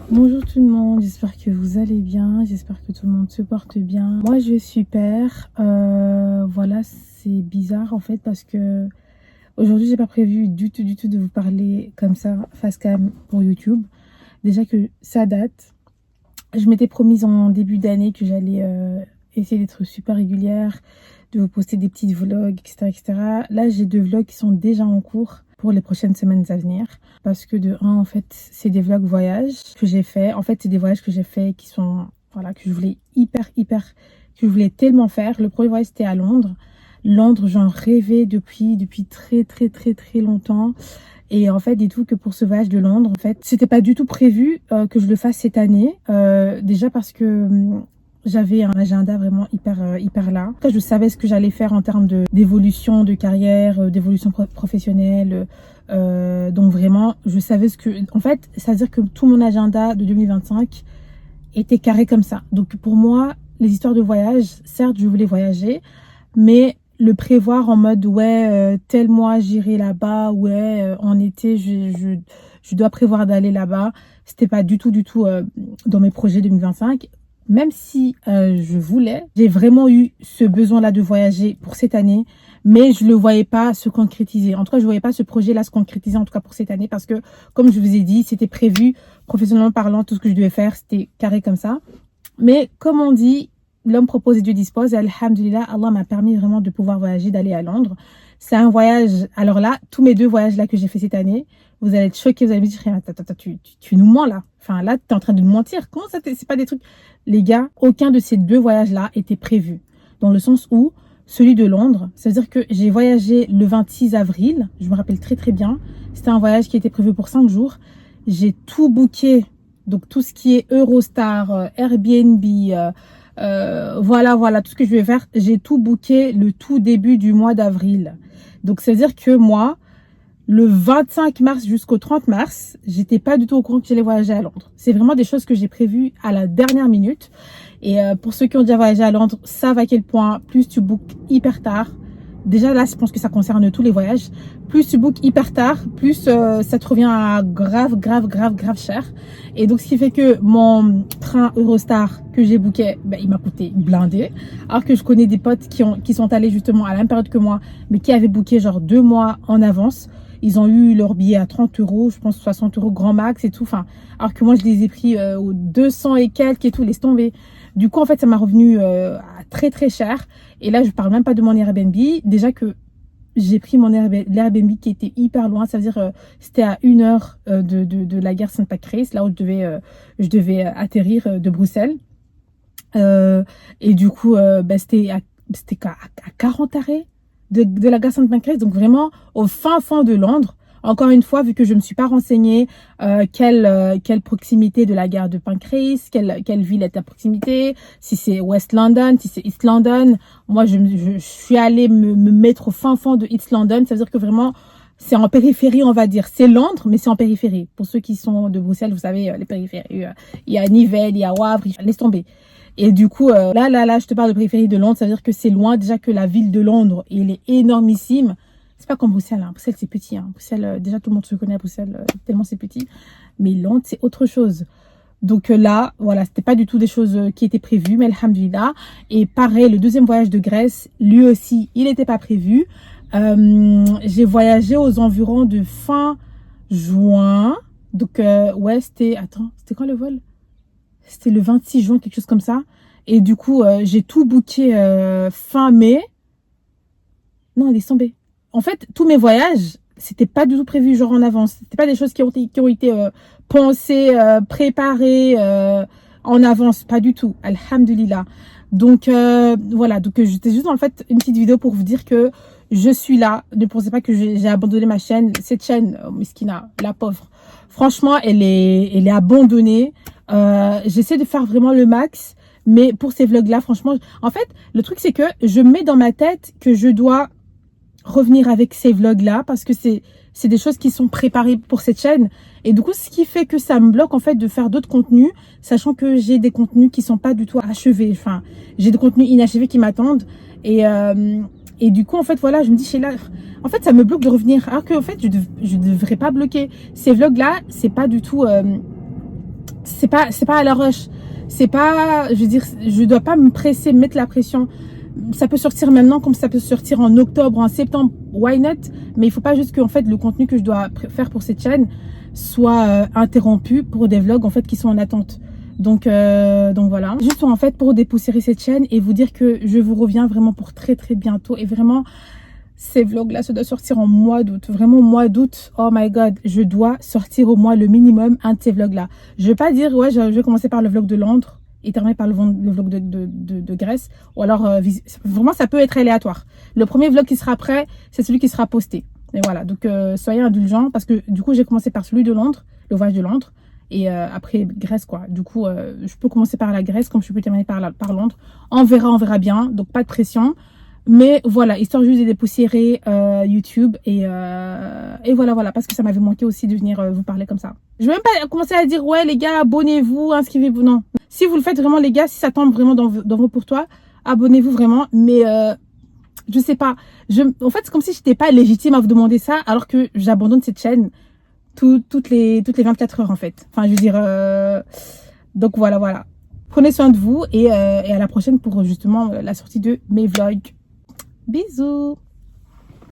Bonjour tout le monde, j'espère que vous allez bien, j'espère que tout le monde se porte bien. Moi je vais super, voilà, c'est bizarre en fait parce que aujourd'hui j'ai pas prévu du tout de vous parler comme ça face cam pour YouTube. Déjà que ça date, je m'étais promise en début d'année que j'allais essayer d'être super régulière, de vous poster des petits vlogs, etc., etc. Là j'ai 2 vlogs qui sont déjà en cours pour les prochaines semaines à venir. Parce que de un, en fait, c'est des vlogs voyages que j'ai fait. En fait, c'est des voyages que j'ai fait qui sont, voilà, que je voulais que je voulais tellement faire. Le premier voyage, c'était à Londres. Londres, j'en rêvais depuis très longtemps. Et en fait, dites-vous que pour ce voyage de Londres, en fait, c'était pas du tout prévu que je le fasse cette année. Déjà parce que j'avais un agenda vraiment hyper là. En tout cas, je savais ce que j'allais faire en termes d'évolution de carrière, d'évolution professionnelle. Donc vraiment, je savais ce que... En fait, c'est-à-dire que tout mon agenda de 2025 était carré comme ça. Donc pour moi, les histoires de voyage, certes, je voulais voyager, mais le prévoir en mode, ouais, tel mois, j'irai là-bas, ouais, en été, je dois prévoir d'aller là-bas. C'était pas du tout dans mes projets 2025. Même si je voulais, j'ai vraiment eu ce besoin-là de voyager pour cette année, mais je le voyais pas se concrétiser. En tout cas, je voyais pas ce projet-là se concrétiser, en tout cas pour cette année, parce que, comme je vous ai dit, c'était prévu, professionnellement parlant, tout ce que je devais faire, c'était carré comme ça. Mais comme on dit, l'homme propose et Dieu dispose. Et alhamdulillah, Allah m'a permis vraiment de pouvoir voyager, d'aller à Londres. C'est un voyage. Alors là, tous mes 2 voyages là que j'ai fait cette année, vous allez être choqués, vous allez me dire, attends, tu nous mens là. Enfin là, tu es en train de nous mentir. Comment ça, c'est pas des trucs. Les gars, aucun de ces 2 voyages-là était prévu. Dans le sens où, celui de Londres, ça veut dire que j'ai voyagé le 26 avril. Je me rappelle très bien. C'était un voyage qui était prévu pour 5 jours. J'ai tout booké. Donc tout ce qui est Eurostar, Airbnb, voilà, tout ce que je vais faire, j'ai tout booké le tout début du mois d'avril. Donc ça veut dire que moi, le 25 mars jusqu'au 30 mars, j'étais pas du tout au courant que j'allais voyager à Londres. C'est vraiment des choses que j'ai prévues à la dernière minute. Et pour ceux qui ont déjà voyagé à Londres, savent à quel point plus tu bookes hyper tard. Déjà là, je pense que ça concerne tous les voyages. Plus tu bookes hyper tard, plus ça te revient à grave cher. Et donc, ce qui fait que mon train Eurostar que j'ai booké, ben, il m'a coûté blindé. Alors que je connais des potes qui sont allés justement à la même période que moi, mais qui avaient booké genre 2 mois en avance. Ils ont eu leur billet à 30 euros, je pense 60 euros grand max et tout. Enfin, alors que moi, je les ai pris aux 200 et quelques et tout, laisse tomber. Du coup, en fait, ça m'a revenu à très cher. Et là, je parle même pas de mon Airbnb. Déjà que j'ai pris l'Airbnb qui était hyper loin. Ça veut dire c'était à 1 heure de la gare Saint-Pancras, là où je devais atterrir de Bruxelles. Et du coup, bah, c'était à 40 arrêts de la gare Saint-Pancras. Donc vraiment au fin fond de Londres. Encore une fois, vu que je ne me suis pas renseignée, quelle proximité de la gare de Pancras, quelle ville est à proximité, si c'est West London, si c'est East London. Moi, je suis allée me mettre au fin fond de East London. Ça veut dire que vraiment, c'est en périphérie, on va dire. C'est Londres, mais c'est en périphérie. Pour ceux qui sont de Bruxelles, vous savez, les périphéries. Il y a Nivelles, il y a Wavre, laisse tomber. Et du coup, là, je te parle de périphérie de Londres. Ça veut dire que c'est loin déjà que la ville de Londres. Et elle est énormissime. C'est pas comme Bruxelles, hein. Bruxelles c'est petit, hein. Bruxelles, déjà tout le monde se connaît à Bruxelles, tellement c'est petit. Mais Londres c'est autre chose. Donc là, voilà, c'était pas du tout des choses qui étaient prévues, mais alhamdulillah. Et pareil, le deuxième voyage de Grèce, lui aussi, il n'était pas prévu. J'ai voyagé aux environs de fin juin. Donc ouais, c'était quand le vol? C'était le 26 juin, quelque chose comme ça. Et du coup, j'ai tout booké fin mai. Non, laisse tomber. En fait, tous mes voyages, c'était pas du tout prévu genre en avance. C'était pas des choses qui ont été pensées, préparées en avance, pas du tout. Alhamdulillah. Donc voilà, donc j'étais juste en fait une petite vidéo pour vous dire que je suis là. Ne pensez pas que j'ai abandonné ma chaîne. Cette chaîne, Miskina, la pauvre. Franchement, elle est abandonnée. J'essaie de faire vraiment le max. Mais pour ces vlogs-là, franchement, en fait, le truc, c'est que je mets dans ma tête que je dois revenir avec ces vlogs-là parce que c'est des choses qui sont préparées pour cette chaîne. Et du coup, ce qui fait que ça me bloque, en fait, de faire d'autres contenus, sachant que j'ai des contenus qui sont pas du tout achevés. Enfin, j'ai des contenus inachevés qui m'attendent. Et du coup, en fait, voilà, je me dis, Sheila, en fait, ça me bloque de revenir. Alors qu'en fait, je devrais pas bloquer. Ces vlogs-là, c'est pas du tout... c'est pas à la rush. C'est pas, je veux dire, je dois pas me presser, me mettre la pression. Ça peut sortir maintenant comme ça peut sortir en octobre, en septembre, why not? Mais il faut pas juste que en fait le contenu que je dois faire pour cette chaîne soit interrompu pour des vlogs en fait qui sont en attente. Donc voilà. Juste en fait pour dépoussiérer cette chaîne et vous dire que je vous reviens vraiment pour très très bientôt et vraiment ces vlogs là ça doit sortir en mois d'août, vraiment mois d'août. Oh my god, je dois sortir au moins le minimum un de ces vlogs là. Je vais pas dire ouais je vais commencer par le vlog de Londres et terminer par le vlog de Grèce ou alors vraiment ça peut être aléatoire. Le premier vlog qui sera prêt c'est celui qui sera posté. Et voilà, donc soyez indulgents parce que du coup j'ai commencé par celui de Londres, le voyage de Londres et après Grèce quoi. Du coup je peux commencer par la Grèce comme je peux terminer par Londres. On verra bien, donc pas de pression. Mais voilà, histoire juste de dépoussiérer YouTube et voilà, parce que ça m'avait manqué aussi de venir vous parler comme ça. Je vais même pas commencer à dire ouais les gars, abonnez-vous, inscrivez-vous, non. Si vous le faites vraiment les gars, si ça tombe vraiment dans vos pour toi, abonnez-vous vraiment. Mais je sais pas, en fait c'est comme si j'étais pas légitime à vous demander ça alors que j'abandonne cette chaîne toutes les 24 heures en fait. Enfin je veux dire, donc voilà. Prenez soin de vous et à la prochaine pour justement la sortie de mes vlogs. Bisous.